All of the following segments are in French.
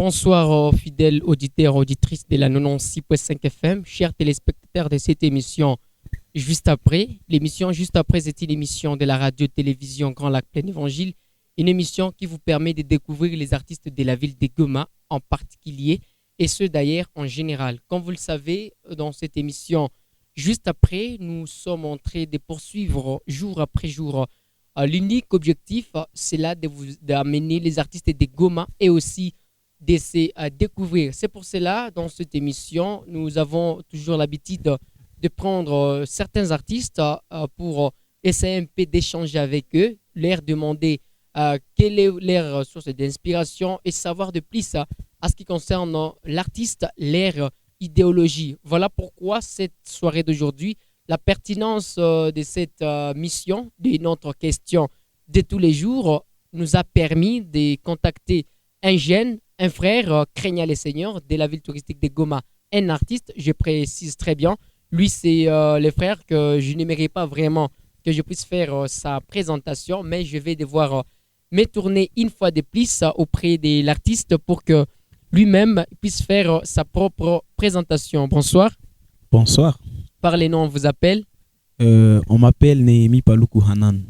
Bonsoir fidèles auditeurs, auditrices de la 96.5 FM, chers téléspectateurs de cette émission Juste après. L'émission Juste après est une émission de la radio-télévision Grand Lac Plein Évangile, une émission qui vous permet de découvrir les artistes de la ville de Goma en particulier et ceux d'ailleurs en général. Comme vous le savez, dans cette émission Juste après, nous sommes en train de poursuivre jour après jour. L'unique objectif, c'est là d'amener les artistes de Goma et aussi d'essayer à découvrir. C'est pour cela, dans cette émission, nous avons toujours l'habitude de prendre certains artistes pour essayer un peu d'échanger avec eux, leur demander quelle est leur source d'inspiration et savoir de plus à ce qui concerne l'artiste, leur idéologie. Voilà pourquoi cette soirée d'aujourd'hui, la pertinence de cette mission, de notre question de tous les jours, nous a permis de contacter un jeune, un frère, craignant les seigneurs de la ville touristique de Goma, un artiste, je précise très bien. Lui, c'est le frère que je n'aimerais pas vraiment que je puisse faire sa présentation, mais je vais devoir me tourner une fois de plus auprès de l'artiste pour que lui-même puisse faire sa propre présentation. Bonsoir. Bonsoir. Par les noms, on vous appelle On m'appelle Néhémie Paluku Hanan.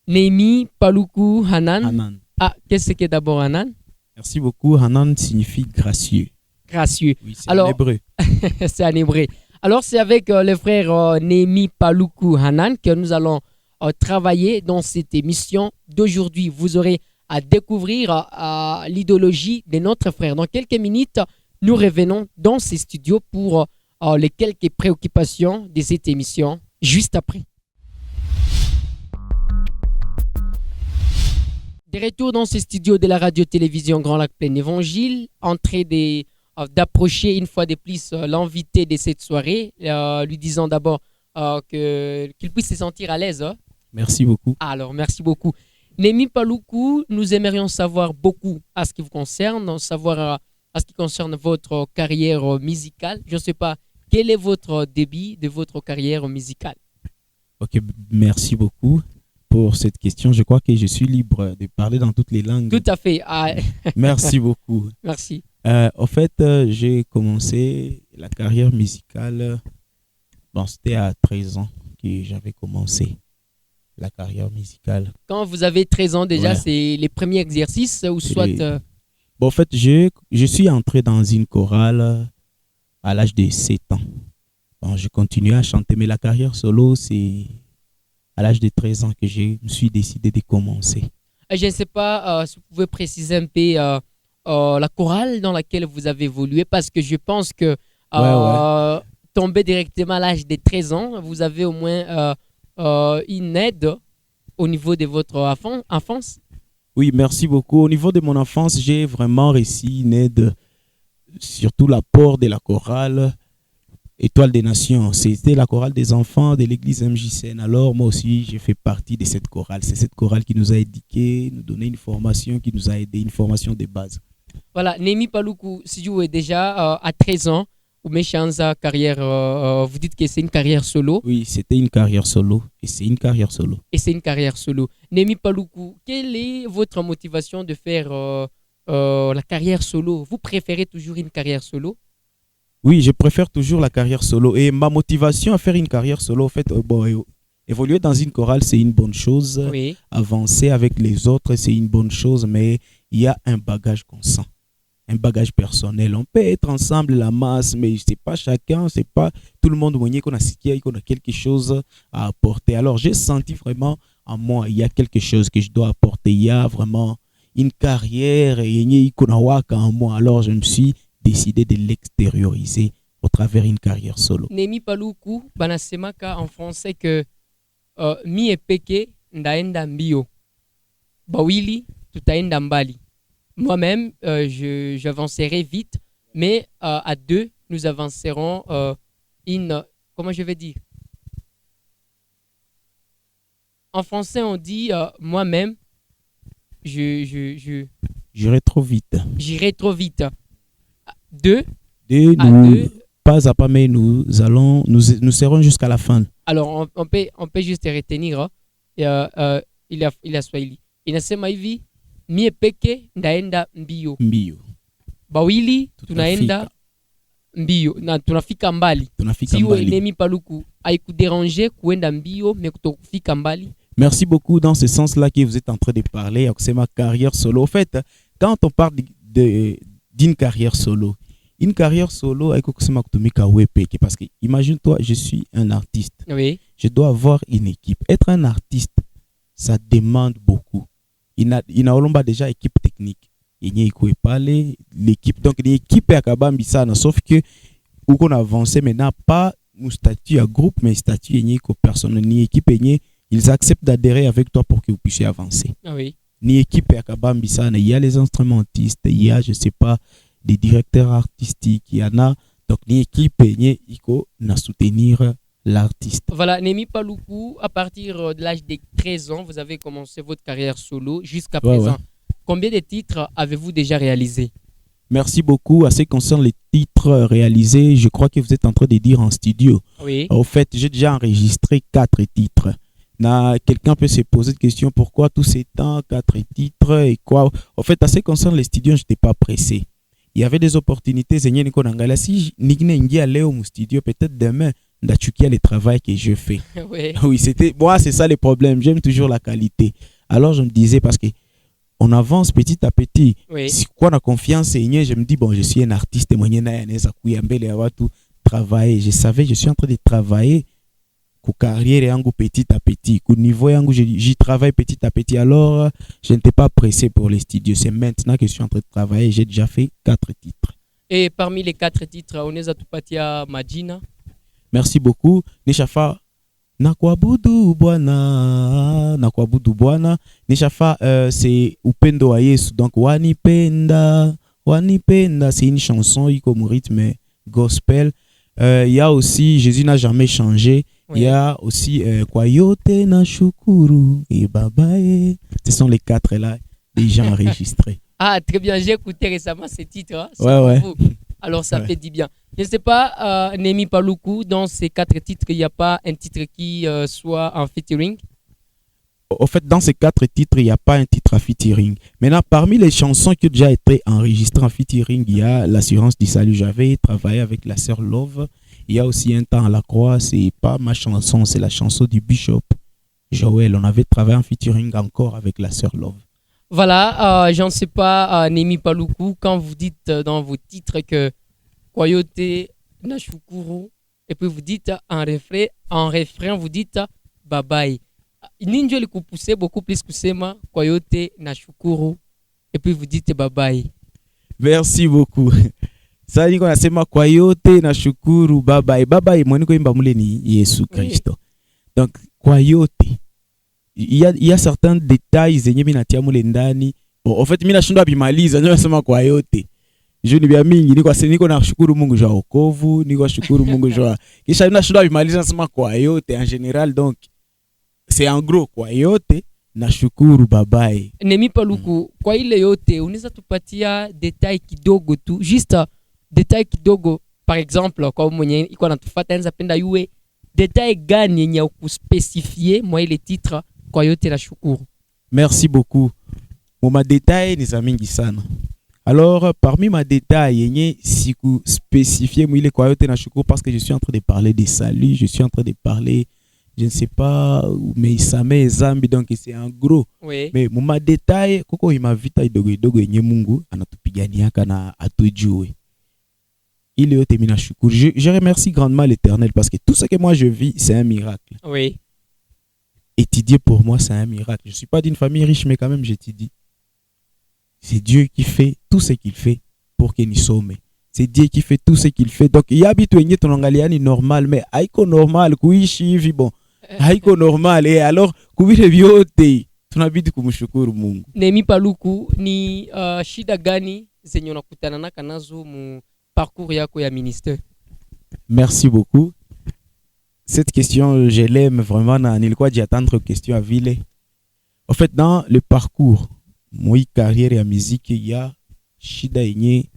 Néhémie Paluku Hanan. Hanan. Ah, qu'est-ce que d'abord Hanan? Merci beaucoup. Hanan signifie gracieux. Gracieux. Oui, c'est en hébreu. C'est en hébreu. Alors, c'est avec le frère Néhémie Paluku Hanan que nous allons travailler dans cette émission d'aujourd'hui. Vous aurez à découvrir l'idéologie de notre frère. Dans quelques minutes, nous revenons dans ces studios pour les quelques préoccupations de cette émission juste après. De retour dans ces studios de la radio-télévision Grand Lac Plein Évangile, en train d'approcher une fois de plus l'invité de cette soirée, lui disant d'abord qu'il puisse se sentir à l'aise. Merci beaucoup. Alors, merci beaucoup. Néhémie Paluku, nous aimerions savoir beaucoup à ce qui vous concerne, savoir à ce qui concerne votre carrière musicale. Je ne sais pas, quel est votre début de votre carrière musicale? Ok, merci beaucoup pour cette question. Je crois que je suis libre de parler dans toutes les langues. Tout à fait. Merci beaucoup. Merci. En fait, j'ai commencé la carrière musicale, c'était à 13 ans que j'avais commencé la carrière musicale. Quand vous avez 13 ans déjà, Ouais. c'est les premiers exercices ou soit... En fait, je suis entré dans une chorale à l'âge de 7 ans. Bon, je continue à chanter, mais la carrière solo, c'est à l'âge de 13 ans que je me suis décidé de commencer. Je ne sais pas si vous pouvez préciser un peu la chorale dans laquelle vous avez évolué, parce que je pense que tomber directement à l'âge de 13 ans, vous avez au moins une aide au niveau de votre enfance. Oui, merci beaucoup. Au niveau de mon enfance, j'ai vraiment réussi une aide, surtout l'apport de la chorale Étoile des Nations. C'était la chorale des enfants de l'église MJCN. Alors moi aussi, j'ai fait partie de cette chorale. C'est cette chorale qui nous a éduqués, nous donné une formation, qui nous a aidé, une formation de base. Voilà, Néhémie Paluku, si vous êtes déjà à 13 ans, ou méchanza carrière, vous dites que c'est une carrière solo. Oui, c'était une carrière solo et c'est une carrière solo. Et c'est une carrière solo. Néhémie Paluku, quelle est votre motivation de faire la carrière solo? Vous préférez toujours une carrière solo? Oui, je préfère toujours la carrière solo. Et ma motivation à faire une carrière solo, en fait, évoluer dans une chorale, c'est une bonne chose. Oui. Avancer avec les autres, c'est une bonne chose, mais il y a un bagage qu'on sent, un bagage personnel. On peut être ensemble, la masse, mais c'est pas chacun, c'est pas tout le monde qu'on a quelque chose à apporter. Alors, j'ai senti vraiment en moi, il y a quelque chose que je dois apporter. Il y a vraiment une carrière et il y a en moi. Alors, je me suis décidé de l'extérioriser au travers d'une carrière solo. Néhémie Paluku, banasemaka en français que mi epeke ndaenda mbio. Bawili tutaenda mbali. Moi-même, j'avancerai vite, mais à deux, nous avancerons comment je vais dire? En français, on dit moi-même, J'irai trop vite. j'irai trop vite. Deux, Et à nous, deux. pas à pas, mais nous serons jusqu'à la fin. Alors, on peut juste retenir. Il a Swahili. Inasema hivi, mie peke ndaenda mbio. Mbio. bawili tunaenda mbio na tunafika mbali. Siwe Nemi Paluku haikuderange kuenda mbio mais kutofika mbali. Merci beaucoup dans ce sens-là que vous êtes en train de parler. C'est ma carrière solo. En fait, quand on parle d'une carrière solo, une carrière solo, parce que imagine-toi, je suis un artiste. Oui. Je dois avoir une équipe. Être un artiste, ça demande beaucoup. Il n'a déjà équipe technique. Il n'y a pas l'équipe. Donc, l'équipe est à Kabambisana. Sauf que, où on avance, mais n'a pas un statut à groupe, mais un statut ni personne, ni équipe. Ils acceptent d'adhérer avec toi pour que vous puissiez avancer. Ah oui. Ni équipe à Kabambisana. Il y a les instrumentistes, il y a, je ne sais pas, des directeurs artistiques. Il y en a. Donc, ni équipe, ni équipe, na soutenir l'artiste. Voilà, Nemi Paluku, à partir de l'âge de 13 ans, vous avez commencé votre carrière solo jusqu'à présent. Ouais. Combien de titres avez-vous déjà réalisés? Merci beaucoup. À ce qui concerne les titres réalisés, je crois que vous êtes en train de dire en studio. Oui. Au fait, j'ai déjà enregistré 4 titres. Quelqu'un peut se poser la question, pourquoi tous ces temps, 4 titres et quoi? Au fait, à ce qui concerne les studios, je n'étais pas pressé. Il y avait des opportunités. Si je allais au studio, peut-être demain, d'achouquer le travail que je fais. Oui. Oui, moi, c'est ça le problème. J'aime toujours la qualité. Alors, je me disais, parce que on avance petit à petit. Oui. Si quoi, on a confiance, je me dis, bon, je suis un artiste, travailler. Je savais, je suis en train de travailler pour carrière petit à petit. Au niveau, j'y travaille petit à petit. Alors, je n'étais pas pressé pour les studios. C'est maintenant que je suis en train de travailler. J'ai déjà fait 4 titres. Et parmi les 4 titres, on est à Tupatia Majina. Merci beaucoup. Nishafa Nakwabudu Bwana. Nishafa, c'est Upendo wa Yesu. Donc, Wanipenda, c'est une chanson, il comme rythme gospel. Il y a aussi Jésus n'a jamais changé. Il y a aussi Kwayote na Shukuru et Babae. Ce sont les 4 là, déjà enregistrés. Ah, très bien. J'ai écouté récemment ces titres. Hein. Ouais. Alors, ça fait du bien. Je ne sais pas, Nemi Paluku, dans ces 4 titres, il n'y a pas un titre qui soit en featuring? En fait, dans ces 4 titres, il n'y a pas un titre en featuring. Maintenant, parmi les chansons qui ont déjà été enregistrées en featuring, il y a L'Assurance du Salut. J'avais travaillé avec la sœur Love. Il y a aussi Un temps à la croix. C'est pas ma chanson, c'est la chanson du Bishop Joël. On avait travaillé en featuring encore avec la sœur Love. Voilà, je ne sais pas, Nemi Paluku, quand vous dites dans vos titres que Kwayote Nashukuru, et puis vous dites en refrain, vous dites Babaye. Ninjo le poussez beaucoup plus que Sema, Kwayote Nashukuru, et puis vous dites Babaye. Merci beaucoup. Ça dit qu'on a Sema Kwayote Nashukuru, Babaye. Babaye, moi, nous avons ni Yesu Christ. Donc, Kwayote. Il y a certains détails en fait mina shindwa bimaliza ndio nasema kwa yote juni bya mingi niko na shukuru Mungu jwa wokovu niko shukuru Mungu jwa kisha mina shindwa bimaliza nasema kwa yote en général. Donc c'est en gros kwa yote na shukuru Babaye. Nemi Paluku, kwa ile yote unaweza tupatia détail kidogo tu, juste détail kidogo, par exemple kwa mwenye iko natufuata anza penda yue détail gani yenye ukuspécifier moi ile titre Kwayote na Shukuru. Merci beaucoup. Ma détail ni mingi sana. Alors parmi ma détail yenye siku spécifié moi ile Kwayote na Shukuru parce que je suis en train de parler des saluts, je suis en train de parler je ne sais pas mais ça met zambi donc c'est en gros. Oui. Mais ma détail koko imavita idogo yenye Mungu anatupigania kana atujue. Il est mina Shukuru. Je remercie grandement l'Éternel parce que tout ce que moi je vis c'est un miracle. Oui. Étudier pour moi, c'est un miracle. Je ne suis pas d'une famille riche, mais quand même, j'étudie. C'est Dieu qui fait tout ce qu'il fait pour que nous sommes. C'est Dieu qui fait tout ce qu'il fait. Donc, il y a habitué ton angaliani normal, mais aïko normal, kuishi bon. Aïko normal, et alors, kuire biote, tu n'habites comme shukuru Mungu. Nemi Paluku, ni shida gani zenye unakutana naka nazo mu parcours yako ya ministère? Merci beaucoup. Cette question, je l'aime vraiment. Nilikuwa j'attendre question à Ville. En fait, dans le parcours, moi carrière et musique, il y a shida yenye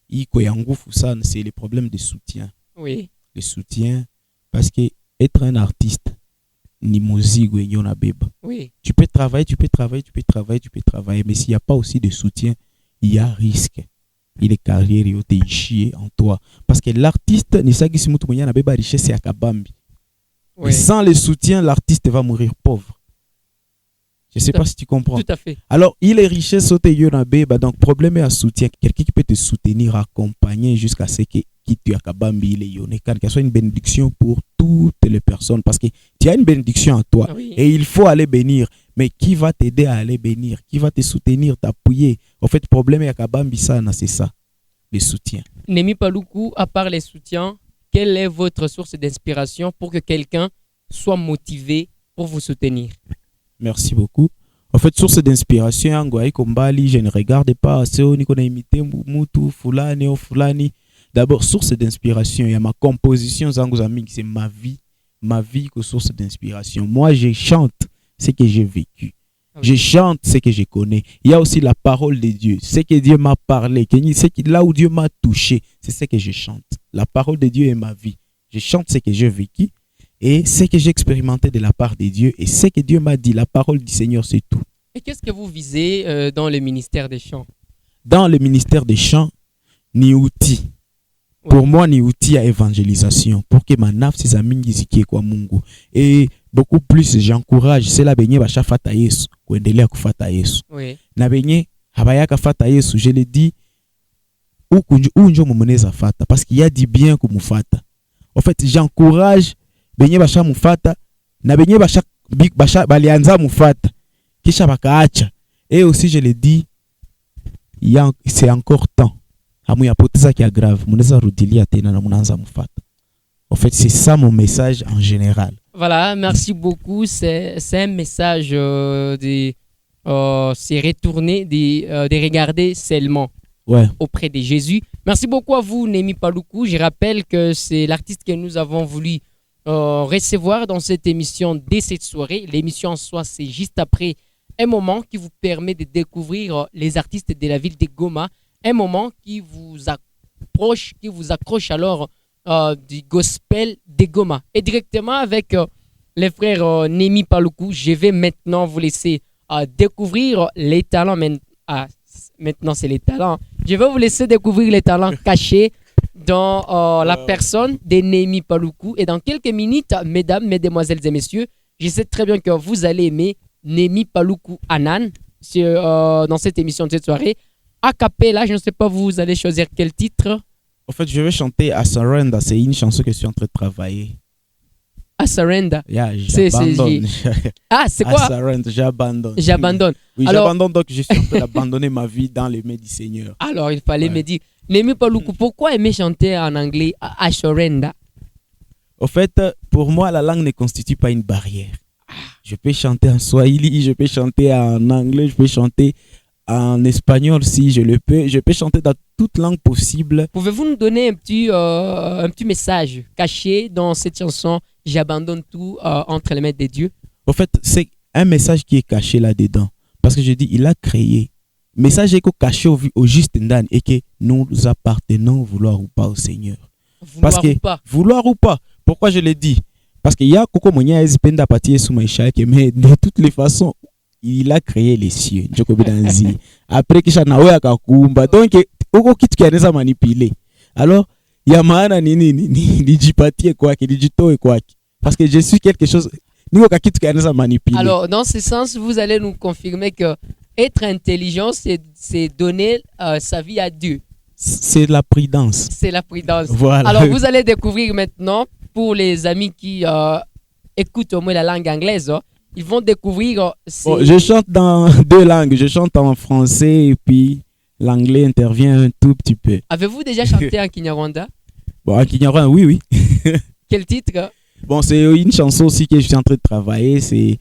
iko ya ngufu sana, c'est le problème de soutien. Oui. Le soutien, parce que être un artiste, ni musique yenye on a beba. Oui. Tu peux travailler, mais s'il n'y a pas aussi de soutien, il y a risque. ile carrière yote ishie en toi. Parce que l'artiste, ni sagisi mutu mwenye na beba richesse ya kabambi. Ouais. Et sans le soutien, l'artiste va mourir pauvre. Je ne sais pas si tu comprends. Tout à fait. Alors, il est richesse au beba, donc problème est à soutien. Quelqu'un qui peut te soutenir, accompagner jusqu'à ce que tu akabambi il est yoné. Car qu'il soit une bénédiction pour toutes les personnes. Parce que tu as une bénédiction en toi. Oui. Et il faut aller bénir. Mais qui va t'aider à aller bénir? Qui va te soutenir, t'appuyer? En fait, le problème est à kabambi sana, c'est ça. Le soutien. Némi Paluku, à part les soutiens, quelle est votre source d'inspiration pour que quelqu'un soit motivé pour vous soutenir? Merci beaucoup. En fait, source d'inspiration, je ne regarde pas assez, on a imité Mutu, Fulani, ou Fulani. D'abord, source d'inspiration, il y a ma composition, c'est ma vie que source d'inspiration. Moi, je chante ce que j'ai vécu. Ah oui. Je chante ce que je connais. Il y a aussi la parole de Dieu, ce que Dieu m'a parlé, là où Dieu m'a touché, c'est ce que je chante. La parole de Dieu est ma vie. Je chante ce que j'ai vécu. Et ce que j'ai expérimenté de la part de Dieu et ce que Dieu m'a dit, la parole du Seigneur, c'est tout. Et qu'est-ce que vous visez dans le ministère des chants? Dans le ministère des chants, ni outil. Ouais. Pour moi, ni outil à évangélisation. Pour que ma naf ses amis qui kwa Mungu. Et beaucoup plus, j'encourage, c'est la benye bacha fata Yesu, kuendelea kufata Yesu. Oui. Na benye habayaka fata Yesu, je le dis, unjo mumoneza fata, parce qu'il y a du bien kumufata. En fait, j'encourage benye basha mufata na benye basha balianza mufata kisha bakaacha. Et aussi je le dis, c'est encore temps. Hamuyapoteza kia grave, munaweza rudilia tena na munaanza mufata. En fait, c'est ça mon message en général. Voilà, merci beaucoup. C'est un message c'est retourner, de regarder seulement auprès de Jésus. Merci beaucoup à vous, Némi Paluku. Je rappelle que c'est l'artiste que nous avons voulu recevoir dans cette émission dès cette soirée. L'émission en soi, c'est juste après un moment qui vous permet de découvrir les artistes de la ville de Goma. Un moment qui vous accroche alors du gospel de Goma. Et directement avec les frères Némi Paluku, je vais maintenant vous laisser découvrir les talents. Maintenant, c'est les talents. Je vais vous laisser découvrir les talents cachés dans la personne de Némi Paluku. Et dans quelques minutes, mesdames, mesdemoiselles et messieurs, je sais très bien que vous allez aimer Némi Paluku Anan dans cette émission de cette soirée. A cappella, je ne sais pas, vous allez choisir quel titre? En fait, je vais chanter à Surrender. C'est une chanson que je suis en train de travailler. À Surrender. Yeah, j'abandonne. Ah, c'est quoi? À Surrender, j'abandonne. J'abandonne. Oui, alors, j'abandonne, donc je suis en train d'abandonner ma vie dans les mains du Seigneur. Alors, il fallait me dire, Némi Paluku, pourquoi aimer chanter en anglais à Surrender? En fait, pour moi, la langue ne constitue pas une barrière. Je peux chanter en swahili, je peux chanter en anglais, je peux chanter en espagnol si je le peux. Je peux chanter dans toute langue possible. Pouvez-vous nous donner un petit message caché dans cette chanson « J'abandonne tout entre les mains de Dieu » ? En fait, c'est un message qui est caché là-dedans. Parce que je dis, il a créé. Message est caché au juste ndani et que nous appartenons, vouloir ou pas, au Seigneur. Vouloir ou pas. Vouloir ou pas. Pourquoi je le dis? Parce qu'il y a Koko Monia Ezipenda Pati sous Maïcha, mais de toutes les façons, il a créé les cieux. Après qu'il a kakumba. Donc, Oko kitu qui a manipulé. Alors, il y a maana ni jipatie quoi, ni jito quoi. Parce que je suis quelque chose. Alors, dans ce sens, vous allez nous confirmer que être intelligent, c'est donner sa vie à Dieu. C'est la prudence. C'est la prudence. Voilà. Alors, vous allez découvrir maintenant, pour les amis qui écoutent au moins la langue anglaise, ils vont découvrir... je chante dans deux langues. Je chante en français et puis l'anglais intervient un tout petit peu. Avez-vous déjà chanté en Kinyarwanda? Bon, en Kinyarwanda, oui. Quel titre? Bon, c'est une chanson aussi que je suis en train de travailler. C'est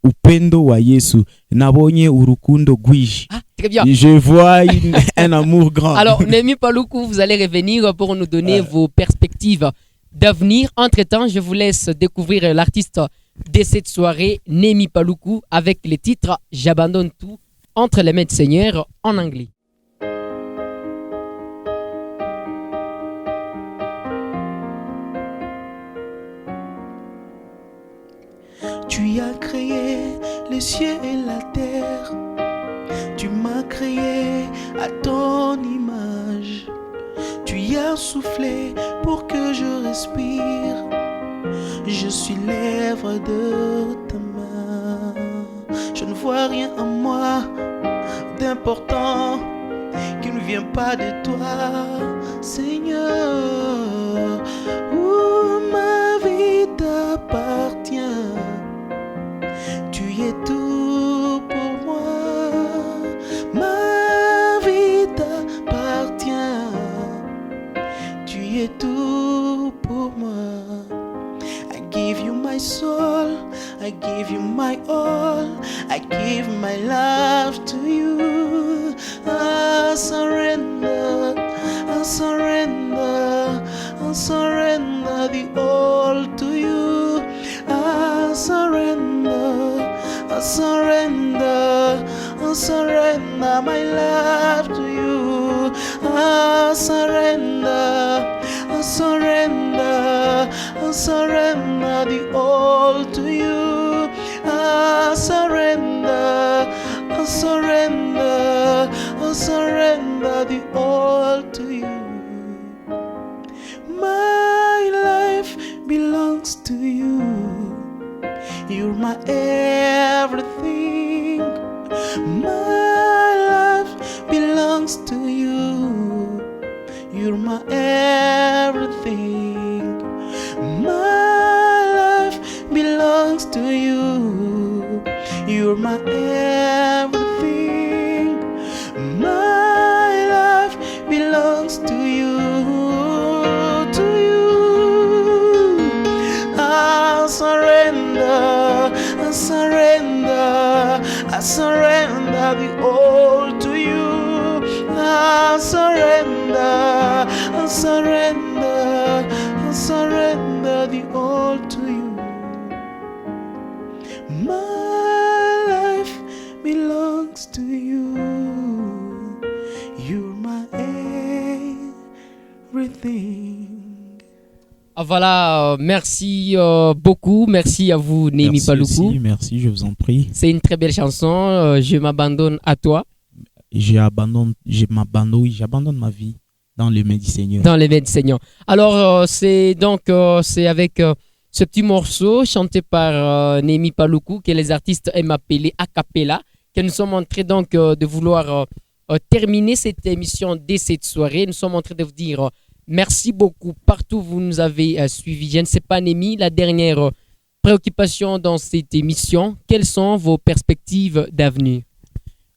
Upendo wa Yesu. Nabonye urukundo gwishi. Ah, très bien. Je vois un amour grand. Alors, Némi Paluku, vous allez revenir pour nous donner vos perspectives d'avenir. Entre-temps, je vous laisse découvrir l'artiste de cette soirée, Némi Paluku, avec les titres « J'abandonne tout » entre les mains du Seigneur en anglais. Tu as créé les cieux et la terre. Tu Tu m'as créé à ton image. Tu y as soufflé pour que je respire. Je suis l'œuvre de ta main. Je ne vois rien en moi d'important qui ne vient pas de toi, Seigneur. Où ma vie t'appartient. Tu es tout pour moi. Ma vie t'appartient. Tu es tout pour moi. I give you my soul, I give you my all, I give my love to you. I surrender, I surrender, I surrender the all to you. I surrender, I surrender, I surrender my love to you. I surrender, I surrender, I surrender the all to you. I surrender, I surrender, I surrender the all to you. My life belongs to you. You're my everything. My life belongs to you. You're my everything. My life belongs to you. You're my everything. My life belongs to you. To you. I surrender. I surrender. I surrender the all to you. I surrender. I surrender. I surrender the all to you. My life belongs to you. You're my everything. Ah, voilà, merci beaucoup. Merci à vous, Némi Paluku. Merci, je vous en prie. C'est une très belle chanson. Je m'abandonne à toi. J'abandonne ma vie dans les mains du Seigneur. Dans les mains du Seigneur. Alors, c'est avec ce petit morceau chanté par Némi Paluku que les artistes aiment appeler a cappella que nous sommes en train donc de vouloir terminer cette émission dès cette soirée. Nous sommes en train de vous dire merci beaucoup partout où vous nous avez suivis. Je ne sais pas, Némi, la dernière préoccupation dans cette émission, quelles sont vos perspectives d'avenir?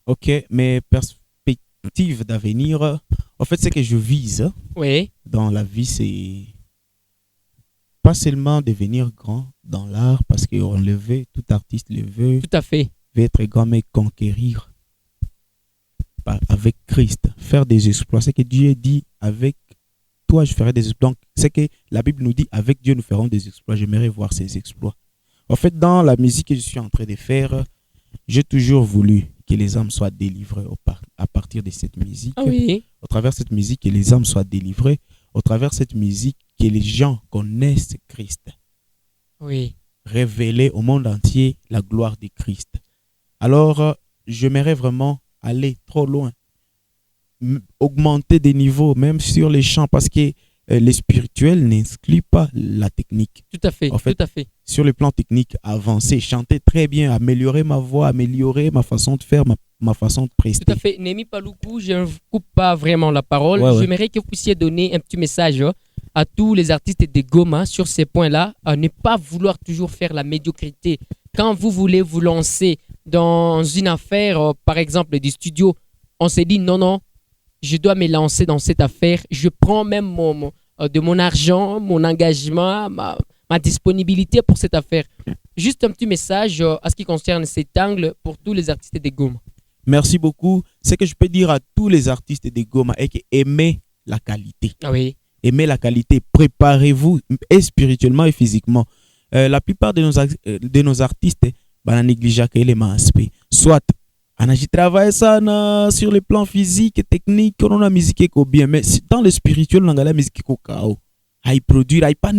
Ok, mes perspectives d'avenir, en fait, c'est que je vise Oui. dans la vie, c'est pas seulement devenir grand dans l'art, parce qu'on le veut, tout artiste le veut. Tout à fait. Veut être grand, mais conquérir avec Christ, faire des exploits. C'est que Dieu dit, avec toi, je ferai des exploits. C'est que la Bible nous dit, avec Dieu, nous ferons des exploits. J'aimerais voir ces exploits. En fait, dans la musique que je suis en train de faire, j'ai toujours voulu que les âmes soient délivrées à partir de cette musique. Ah oui. Au travers de cette musique, que les âmes soient délivrées. Au travers de cette musique, que les gens connaissent Christ. Oui. Révéler au monde entier la gloire de Christ. Alors, j'aimerais vraiment aller trop loin. Augmenter des niveaux, même sur les chants, parce que les spirituels n'excluent pas la technique. Tout à fait, en fait, tout à fait. Sur le plan technique, avancer, chanter très bien, améliorer ma voix, améliorer ma façon de faire, ma façon de prester. Tout à fait. Némi Paluku, je ne vous coupe pas vraiment la parole. Ouais. J'aimerais que vous puissiez donner un petit message à tous les artistes de Goma sur ces points-là, à ne pas vouloir toujours faire la médiocrité. Quand vous voulez vous lancer dans une affaire, par exemple du studio, on s'est dit non, je dois me lancer dans cette affaire. Je prends même de mon argent, mon engagement, ma disponibilité pour cette affaire. Juste un petit message à ce qui concerne cet angle pour tous les artistes de Goma. Merci beaucoup. Ce que je peux dire à tous les artistes de Goma est que aimez la qualité. Ah oui. Aimez la qualité. Préparez-vous et spirituellement et physiquement. La plupart de nos artistes négligent les aspects. Soit on a travaillé ça sur le plan physique et technique, on a musique qui bien, mais dans le spirituel, on a la musique qui est produire, il pas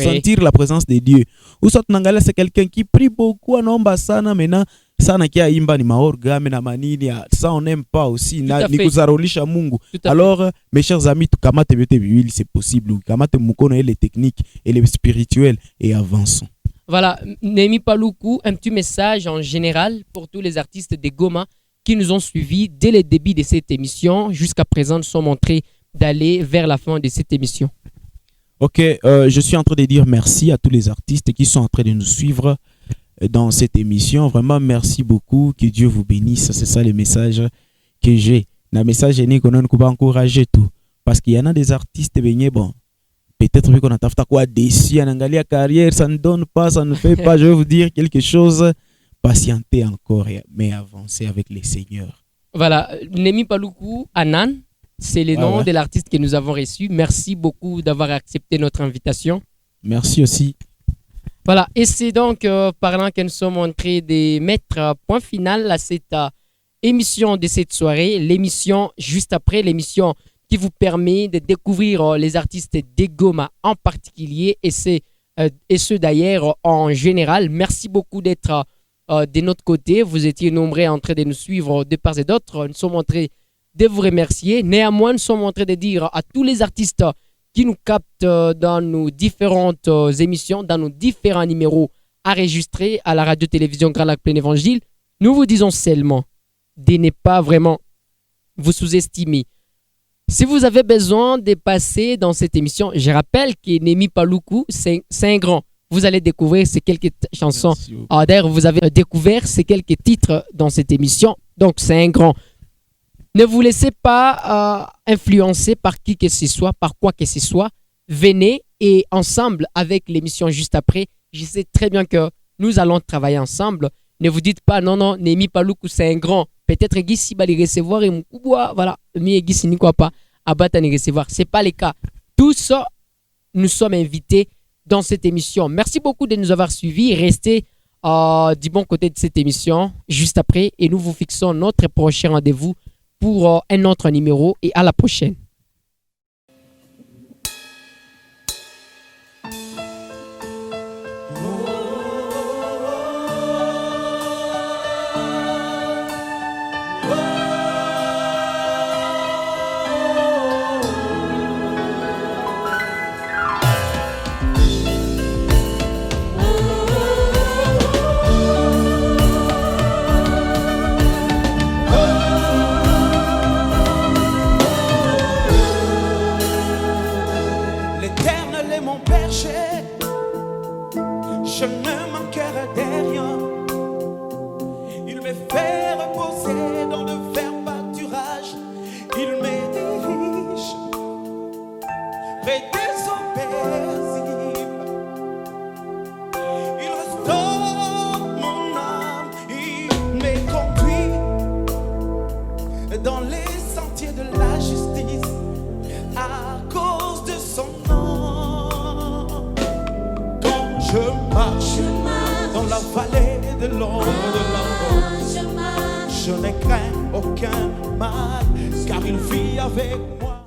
sentir la présence de Dieu. Ou soit c'est quelqu'un qui prie beaucoup en ambassana maintenant, ça nakia imba ni maorgame na manini, ça on n'aime pas aussi, ni kuzarolisha Mungu. Alors mes chers amis, tukamate bete biwili, c'est possible, tukamate mukono et les techniques et les spirituels et avançons. Voilà, Némi Paluku, un petit message en général pour tous les artistes de Goma qui nous ont suivis dès le début de cette émission. Jusqu'à présent, nous sommes en train d'aller vers la fin de cette émission. Ok, je suis en train de dire merci à tous les artistes qui sont en train de nous suivre dans cette émission. Vraiment, merci beaucoup. Que Dieu vous bénisse. C'est ça le message que j'ai. Le message est qu'on va encourager tout. Parce qu'il y en a des artistes, bon, peut-être qu'on a tafta quoi déçu, en carrière, ça ne donne pas, ça ne fait pas. Je vais vous dire quelque chose. Patientez encore, mais avancez avec les seigneurs. Voilà, Némi Paluku, Anan. C'est le nom de l'artiste que nous avons reçu. Merci beaucoup d'avoir accepté notre invitation. Merci aussi. Voilà, et c'est donc parlant que nous sommes en train de mettre point final à cette émission de cette soirée. L'émission juste après, l'émission qui vous permet de découvrir les artistes de Goma en particulier et ceux d'ailleurs en général. Merci beaucoup d'être de notre côté. Vous étiez nombreux en train de nous suivre de part et d'autre. Nous sommes en train de vous remercier. Néanmoins, nous sommes en train de dire à tous les artistes qui nous captent dans nos différentes émissions, dans nos différents numéros enregistrés à la radio-télévision Grand Lac Plein Évangile, nous vous disons seulement de ne pas vraiment vous sous-estimer. Si vous avez besoin de passer dans cette émission, je rappelle que Némi Paluku, c'est un grand. Vous allez découvrir ces quelques chansons. D'ailleurs, vous avez découvert ces quelques titres dans cette émission. Donc, c'est un grand. Ne vous laissez pas influencer par qui que ce soit, par quoi que ce soit. Venez et ensemble, avec l'émission juste après, je sais très bien que nous allons travailler ensemble. Ne vous dites pas, non, Némi Paluku, c'est un grand. Peut-être Guy si va les recevoir et voilà, mais Guy si n'y quoi pas, abattre les recevoir. Ce n'est pas le cas. Tout ça, nous sommes invités dans cette émission. Merci beaucoup de nous avoir suivis. Restez du bon côté de cette émission juste après et nous vous fixons notre prochain rendez-vous pour un autre numéro et à la prochaine. Je ne manquerai de rien. Il me fait reposer dans le vert pâturage. Il me dirige près des eaux paisibles. Il restaure mon âme. Il me conduit dans les sentiers de la justice à cause de son nom. Quand je marche dans la vallée de l'ombre de la mort, je ne crains aucun mal, car il vit avec moi.